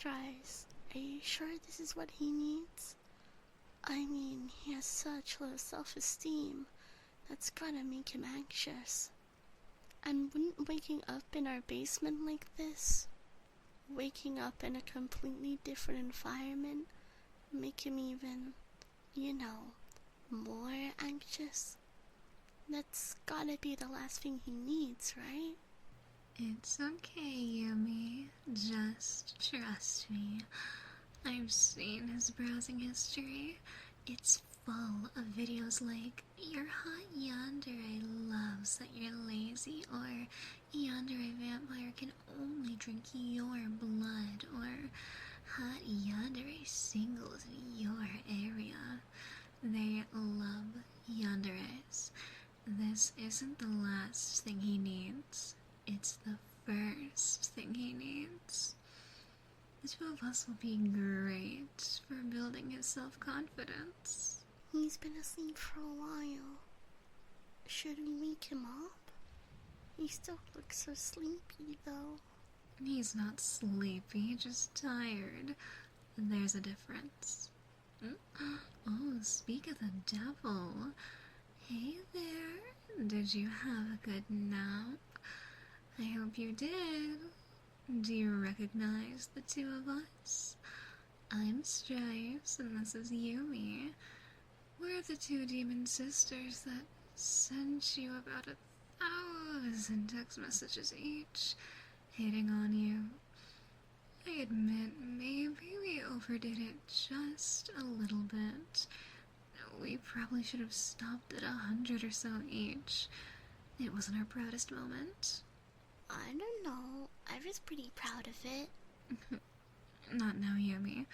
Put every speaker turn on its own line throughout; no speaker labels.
apologize. Are you sure this is what he needs? I mean, he has such low self-esteem. That's gotta make him anxious. And wouldn't waking up in our basement like this, waking up in a completely different environment, make him even, more anxious? That's gotta be the last thing he needs, right?
It's okay, Yumi. Just trust me. I've seen his browsing history. It's full of videos like, "Your hot yandere loves that you're lazy," or "Yandere vampire can only drink your blood," or "Hot yandere singles in your area." They love yanderes. This isn't the last thing he needs. It's the first thing he needs. The two of us will be great for building his self-confidence.
He's been asleep for a while. Should we wake him up? He still looks so sleepy, though.
He's not sleepy, just tired. There's a difference. Oh, speak of the devil. Hey there, did you have a good nap? I hope you did. Do you recognize the two of us? I'm Stripes, and this is Yumi. We're the two demon sisters that sent you about 1,000 text messages each, hitting on you. I admit, maybe we overdid it just a little bit. We probably should have stopped at 100 or so each. It wasn't our proudest moment.
I don't know. I was pretty proud of it.
Not now, Yumi.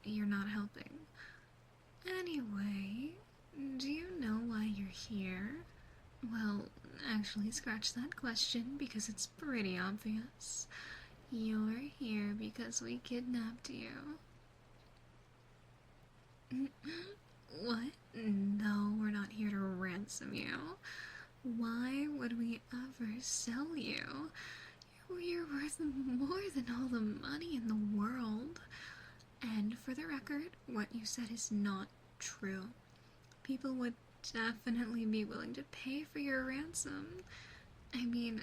You're not helping. Anyway, do you know why you're here? Well, actually, scratch that question because it's pretty obvious. You're here because we kidnapped you. What? No, we're not here to ransom you. Why would we ever sell you? You're worth more than all the money in the world. And for the record, what you said is not true. People would definitely be willing to pay for your ransom. I mean,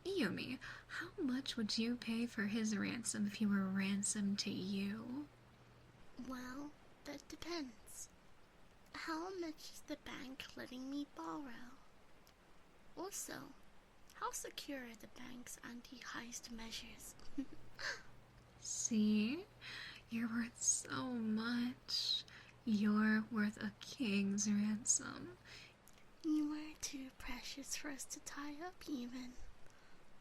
Yumi, how much would you pay for his ransom if he were ransomed to you?
Well, that depends. How much is the bank letting me borrow? Also, how secure are the bank's anti-heist measures?
See? You're worth so much. You're worth a king's ransom.
You are too precious for us to tie up, even.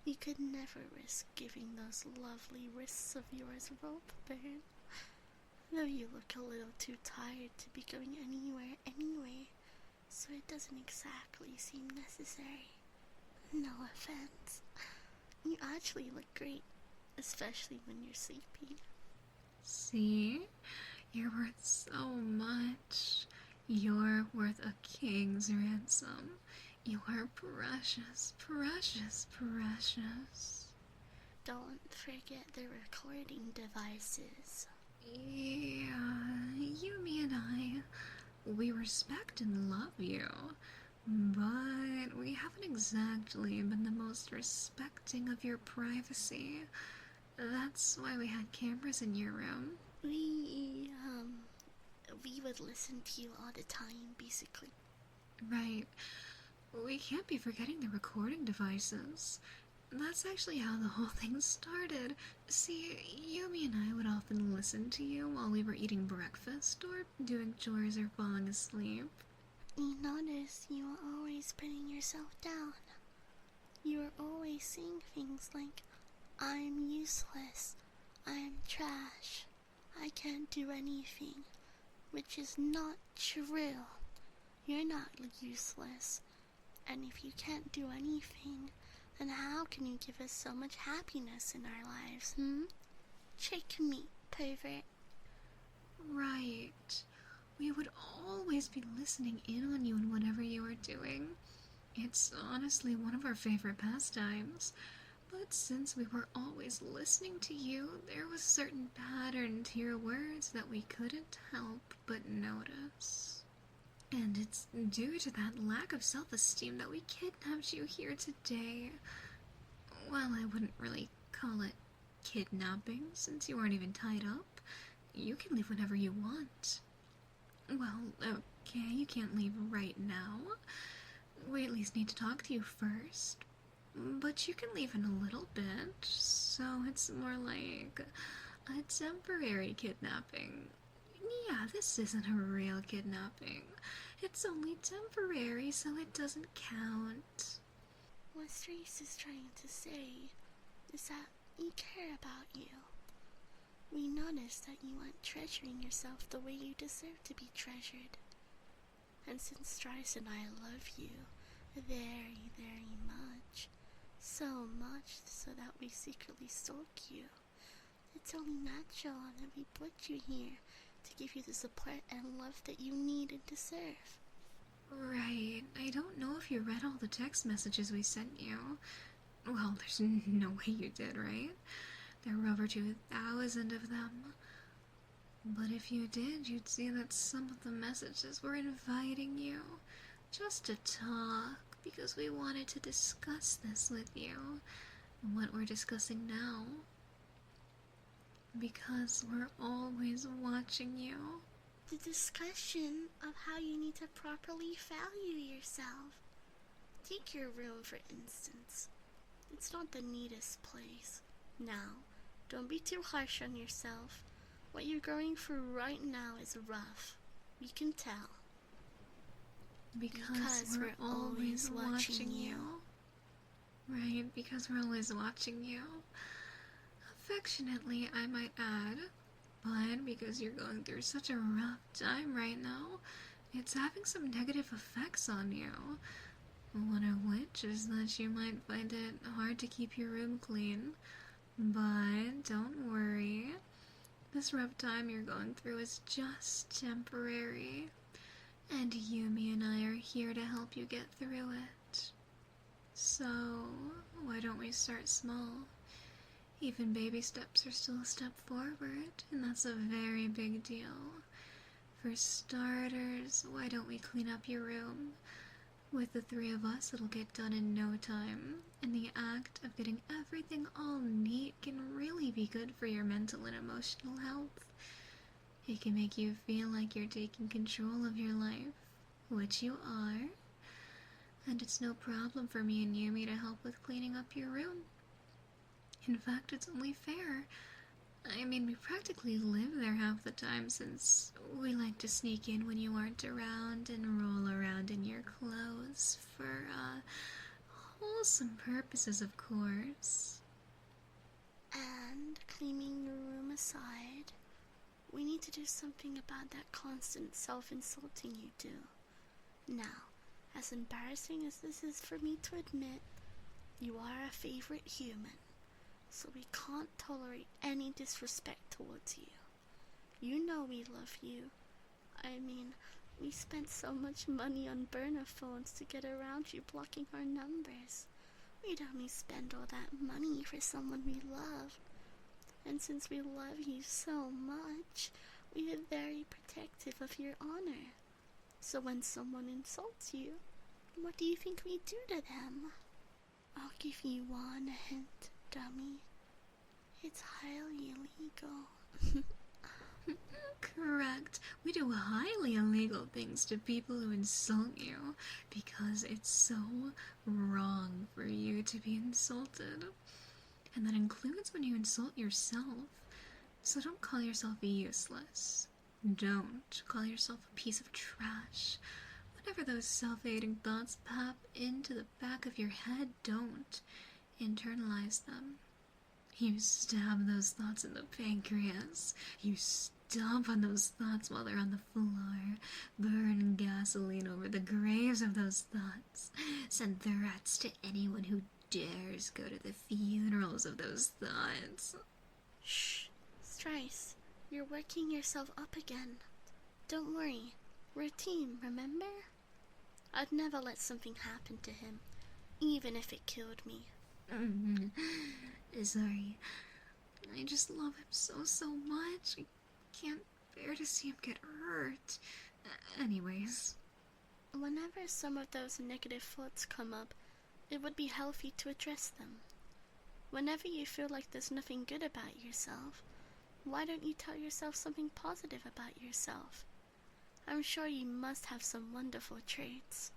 We could never risk giving those lovely wrists of yours rope burn. Though you look a little too tired to be going anywhere anyway, so it doesn't exactly seem necessary. No offense. You actually look great, especially when you're sleepy.
See? You're worth so much. You're worth a king's ransom. You are precious, precious, precious.
Don't forget the recording devices.
Yeah, Yumi and I, we respect and love you, but we haven't exactly been the most respecting of your privacy. That's why we had cameras in your room.
We would listen to you all the time, basically.
Right. We can't be forgetting the recording devices. That's actually how the whole thing started. See, Yumi and I would often listen to you while we were eating breakfast or doing chores or falling asleep.
You notice you are always putting yourself down. You are always saying things like, "I'm useless, I'm trash, I can't do anything," which is not true. You're not useless, and if you can't do anything, then how can you give us so much happiness in our lives, Check me, pervert.
Right. We would always be listening in on you in whatever you were doing. It's honestly one of our favorite pastimes. But since we were always listening to you, there was a certain pattern to your words that we couldn't help but notice. And it's due to that lack of self-esteem that we kidnapped you here today. Well, I wouldn't really call it kidnapping, since you weren't even tied up. You can leave whenever you want. Well, okay, you can't leave right now. We at least need to talk to you first. But you can leave in a little bit, so it's more like a temporary kidnapping. Yeah, this isn't a real kidnapping. It's only temporary, so it doesn't count.
What Trace is trying to say is that we care about you. We notice that you aren't treasuring yourself the way you deserve to be treasured. And since Trice and I love you very, very much, so much so that we secretly stalk you, it's only natural that we put you here to give you the support and love that you need and deserve.
Right. I don't know if you read all the text messages we sent you. Well, there's no way you did, right? There were over 2,000 of them. But if you did, you'd see that some of the messages were inviting you just to talk, because we wanted to discuss this with you, what we're discussing now. Because we're always watching you.
The discussion of how you need to properly value yourself. Take your room, for instance. It's not the neatest place. Now, don't be too harsh on yourself. What you're going through right now is rough. We can tell.
Because we're always watching you. Right, because we're always watching you. Affectionately, I might add. But because you're going through such a rough time right now, it's having some negative effects on you. One of which is that you might find it hard to keep your room clean. But don't worry. This rough time you're going through is just temporary. And Yumi and I are here to help you get through it. So, why don't we start small? Even baby steps are still a step forward, and that's a very big deal. For starters, why don't we clean up your room? With the three of us, it'll get done in no time, and the act of getting everything all neat can really be good for your mental and emotional health. It can make you feel like you're taking control of your life, which you are, and it's no problem for me and Yumi to help with cleaning up your room. In fact, it's only fair. I mean, we practically live there half the time, since we like to sneak in when you aren't around and roll around in your clothes for, wholesome purposes, of course.
And cleaning your room aside, we need to do something about that constant self-insulting you do. Now, as embarrassing as this is for me to admit, you are a favorite human. So we can't tolerate any disrespect towards you. You know we love you. I mean, we spent so much money on burner phones to get around you blocking our numbers. We'd only spend all that money for someone we love. And since we love you so much, we are very protective of your honor. So when someone insults you, what do you think we do to them? I'll give you one hint, dummy. It's highly illegal.
Correct. We do highly illegal things to people who insult you, because it's so wrong for you to be insulted. And that includes when you insult yourself. So don't call yourself useless. Don't call yourself a piece of trash. Whenever those self-hating thoughts pop into the back of your head, don't internalize them. You stab those thoughts in the pancreas. You stomp on those thoughts while they're on the floor. Burn gasoline over the graves of those thoughts. Send threats to anyone who dares go to the funerals of those thoughts.
Shh, Strice, you're working yourself up again. Don't worry, we're a team, remember? I'd never let something happen to him, even if it killed me.
Sorry. I just love him so much. I can't bear to see him get hurt. Anyways.
Whenever some of those negative thoughts come up, it would be healthy to address them. Whenever you feel like there's nothing good about yourself, why don't you tell yourself something positive about yourself? I'm sure you must have some wonderful traits.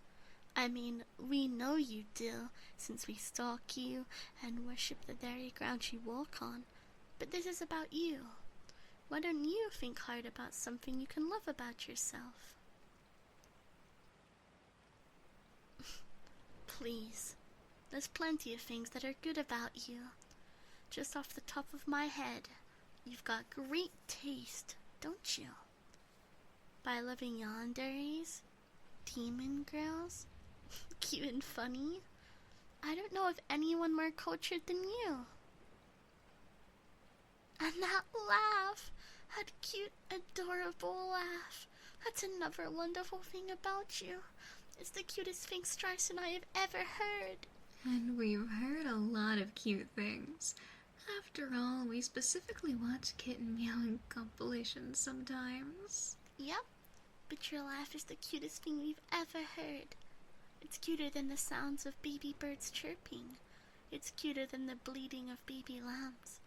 I mean, we know you do, since we stalk you and worship the very ground you walk on. But this is about you. Why don't you think hard about something you can love about yourself? Please. There's plenty of things that are good about you. Just off the top of my head, you've got great taste, don't you? By loving yanderes, demon girls, cute and funny. I don't know of anyone more cultured than you. And that laugh, that cute, adorable laugh. That's another wonderful thing about you. It's the cutest thing Strice and I have ever heard.
And we've heard a lot of cute things. After all, we specifically watch kitten meowing compilations sometimes.
Yep, but your laugh is the cutest thing we've ever heard. It's cuter than the sounds of baby birds chirping. It's cuter than the bleating of baby lambs.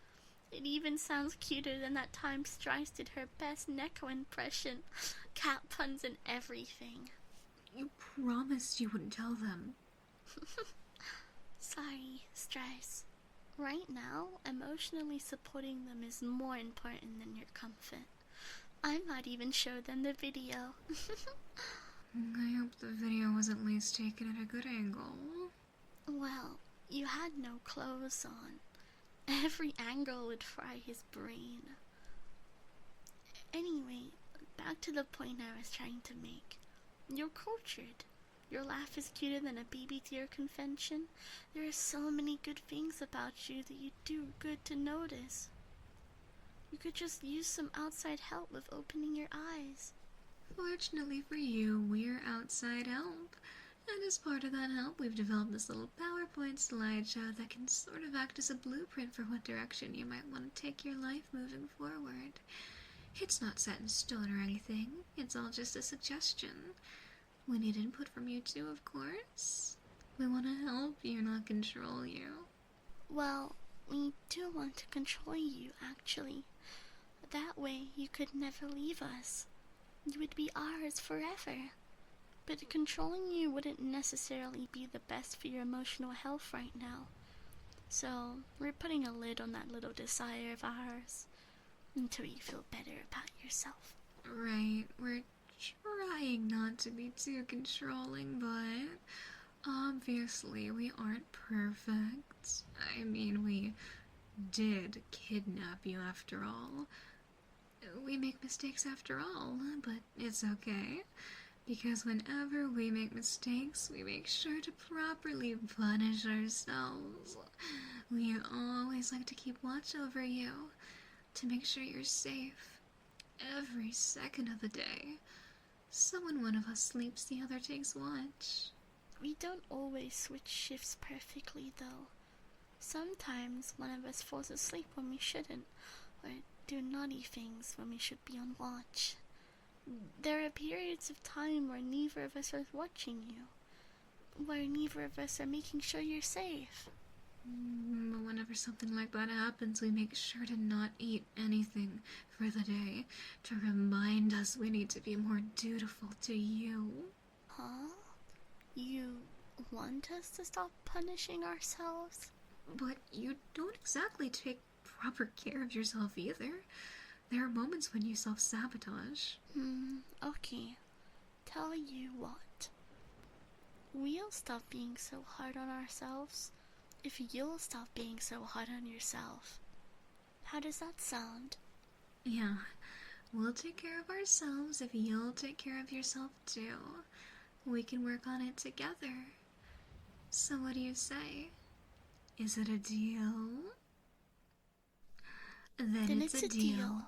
It even sounds cuter than that time Strice did her best Neko impression. Cat puns and everything.
You promised you wouldn't tell them.
Sorry, Strice. Right now, emotionally supporting them is more important than your comfort. I might even show them the video.
I hope the video was at least taken at a good angle.
Well, you had no clothes on. Every angle would fry his brain. Anyway, back to the point I was trying to make. You're cultured. Your laugh is cuter than a baby deer convention. There are so many good things about you that you do good to notice. You could just use some outside help with opening your eyes.
Fortunately for you, we're outside help. And as part of that help, we've developed this little PowerPoint slideshow that can sort of act as a blueprint for what direction you might want to take your life moving forward. It's not set in stone or anything. It's all just a suggestion. We need input from you too, of course. We want to help you, not control you.
Well, we do want to control you, actually. That way, you could never leave us. You would be ours forever. But controlling you wouldn't necessarily be the best for your emotional health right now. So, we're putting a lid on that little desire of ours until you feel better about yourself.
Right, we're trying not to be too controlling, but obviously we aren't perfect. I mean, we did kidnap you after all. We make mistakes after all, but it's okay. Because whenever we make mistakes, we make sure to properly punish ourselves. We always like to keep watch over you, to make sure you're safe every second of the day. So when one of us sleeps, the other takes watch.
We don't always switch shifts perfectly, though. Sometimes one of us falls asleep when we shouldn't, or do naughty things when we should be on watch. There are periods of time where neither of us are watching you, where neither of us are making sure you're safe.
But whenever something like that happens, we make sure to not eat anything for the day, to remind us we need to be more dutiful to you.
Huh? You want us to stop punishing ourselves?
But you don't exactly take proper care of yourself either. There are moments when you self-sabotage.
Okay. Tell you what. We'll stop being so hard on ourselves if you'll stop being so hard on yourself. How does that sound?
Yeah, we'll take care of ourselves if you'll take care of yourself too. We can work on it together. So what do you say? Is it a deal? Then it's a deal.